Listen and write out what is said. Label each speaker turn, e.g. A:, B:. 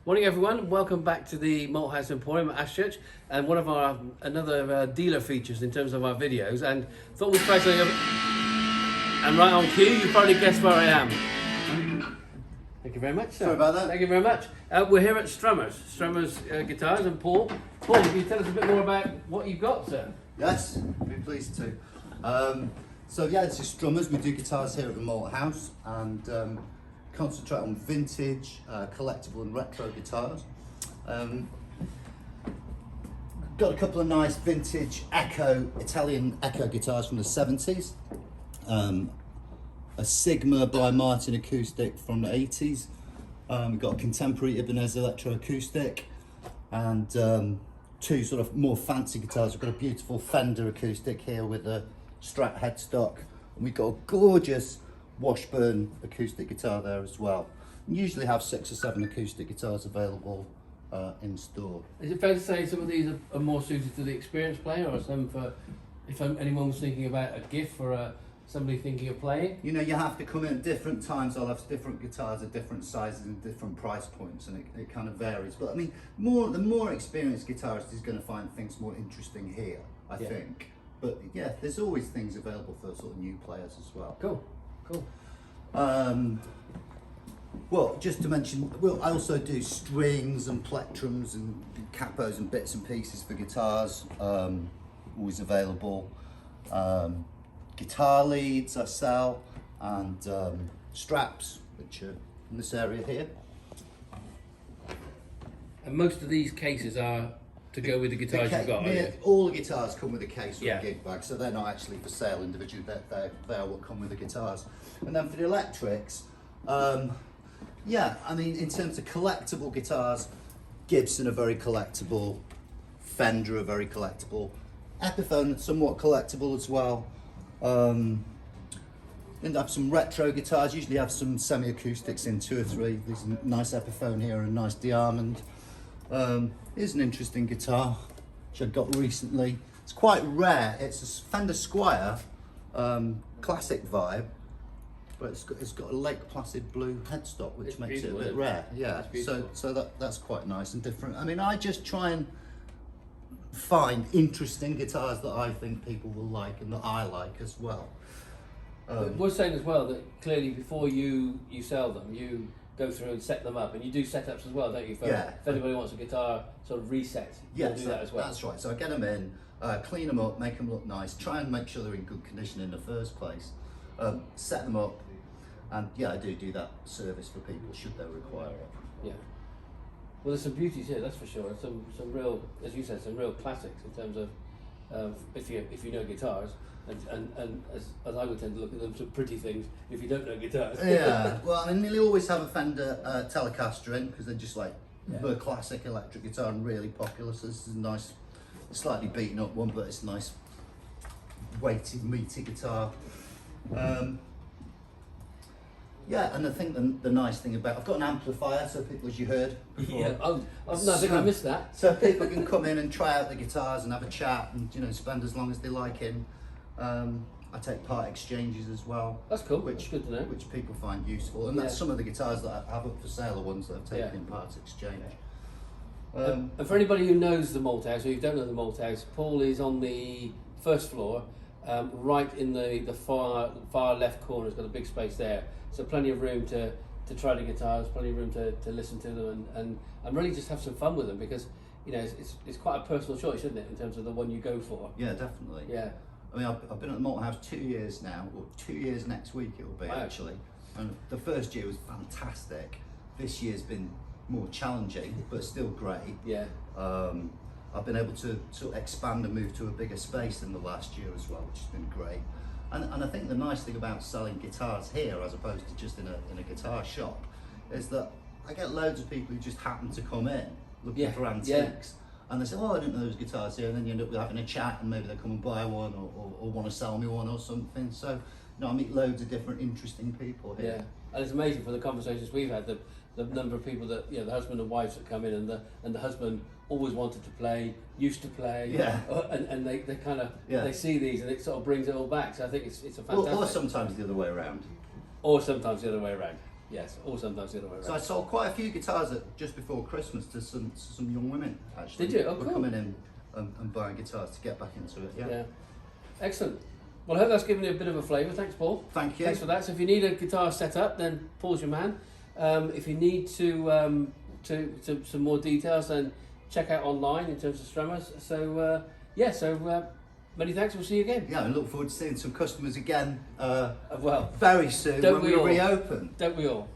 A: Morning everyone, welcome back to the Malt House Emporium at Ashchurch, and one of our another dealer features in terms of our videos, and thought we'd try something. And right on cue, you probably guessed where I am. Thank you very much, sir.
B: Sorry about that.
A: Thank you very much. We're here at Strummers Guitars, and Paul, can you tell us a bit more about what you've got, sir?
B: Yes, I'd be pleased to. So yeah, this is Strummers. We do guitars here at the Malt House and concentrate on vintage, collectible and retro guitars. Got a couple of nice vintage Italian Echo guitars from the 70s. A Sigma by Martin acoustic from the 80s. We've got a contemporary Ibanez electroacoustic and two sort of more fancy guitars. We've got a beautiful Fender acoustic here with a Strat headstock, and we've got a gorgeous Washburn acoustic guitar there as well. We usually have 6 or 7 acoustic guitars available in store.
A: Is it fair to say some of these are more suited to the experienced player, or some for if anyone was thinking about a gift for somebody thinking of playing?
B: You know, you have to come in at different times. I'll have different guitars at different sizes and different price points, and it kind of varies. But I mean, the more experienced guitarist is going to find things more interesting here, I think. But yeah, there's always things available for sort of new players as well.
A: Cool.
B: Well, just to mention, I also do strings and plectrums and capos and bits and pieces for guitars, always available. Guitar leads I sell, and straps, which are in this area here.
A: And most of these cases are to go with the guitars you've got,
B: all the guitars come with a case or
A: Yeah.
B: a gig bag, so they're not actually for sale individually, they are what come with the guitars. And then for the electrics, yeah, I mean, in terms of collectible guitars, Gibson are very collectible, Fender are very collectible, Epiphone somewhat collectible as well. And I have some retro guitars, usually have some semi-acoustics in 2 or 3. There's a nice Epiphone here and a nice Diamond. Here's an interesting guitar, which I got recently. It's quite rare. It's a Fender Squire classic vibe, but it's got a Lake Placid blue headstock, which makes it a bit rare. Yeah, so that's quite nice and different. I mean, I just try and find interesting guitars that I think people will like and that I like as well.
A: We're saying as well that clearly before you sell them, you go through and set them up, and you do setups as well, don't you? If anybody wants a guitar sort of reset, you'll do that as well.
B: That's right. So I get them in, clean them up, make them look nice, try and make sure they're in good condition in the first place, set them up, and yeah, I do that service for people should they require it.
A: Yeah. Well, there's some beauties here, that's for sure. Some real, as you said, some real classics in terms of if you know guitars, and as I would tend to look at them, some pretty things if you don't know guitars.
B: Yeah. Well, I mean, nearly always have a Fender Telecaster in because they're just like the classic electric guitar and really popular. So this is a nice, slightly beaten up one, but it's a nice weighty, meaty guitar. Yeah, and I think the nice thing about, I've got an amplifier, so people, as you heard before.
A: Yeah, no, I think I missed that.
B: So people can come in and try out the guitars and have a chat and spend as long as they like in. I take part exchanges as well.
A: That's cool.
B: That's good to know. Which people find useful, and that's some of the guitars that I have up for sale are ones that I've taken in part exchange.
A: And for anybody who knows the Malt House, or you don't know the Malt House, Paul is on the first floor, right in the far left corner. It's got a big space there, so plenty of room to try the guitars, plenty of room to listen to them, and really just have some fun with them, because it's quite a personal choice, isn't it, in terms of the one you go for.
B: Yeah, definitely.
A: Yeah.
B: I mean, I've been at the Malt House 2 years now, or 2 years next week it will be actually. And the first year was fantastic. This year's been more challenging, but still great.
A: Yeah.
B: I've been able to sort of expand and move to a bigger space in the last year as well, which has been great. And I think the nice thing about selling guitars here, as opposed to just in a guitar shop, is that I get loads of people who just happen to come in looking for antiques. And they say, oh, I didn't know there was guitars here, and then you end up having a chat, and maybe they come and buy one, or want to sell me one or something. So, I meet loads of different interesting people here.
A: Yeah, and it's amazing for the conversations we've had, the number of people that, the husband and wives that come in, and the husband always wanted to play, used to play, and they kind of, they see these, and it sort of brings it all back. So I think it's a fantastic.
B: Or sometimes the other way around.
A: Or sometimes the other way around. Yes, or sometimes the other way around.
B: So I sold quite a few guitars just before Christmas to some young women, actually.
A: Did you? Oh,
B: who were
A: cool.
B: coming in and buying guitars to get back into it. Yeah.
A: Excellent. Well, I hope that's given you a bit of a flavour. Thanks, Paul.
B: Thank you.
A: Thanks for that. So if you need a guitar set up, then Paul's your man. If you need to some more details, then check out online in terms of Strummers. So many thanks. We'll see you again.
B: Yeah, I look forward to seeing some customers again
A: Well,
B: very soon
A: don't
B: when
A: we
B: we
A: all?
B: reopen.
A: Don't we all?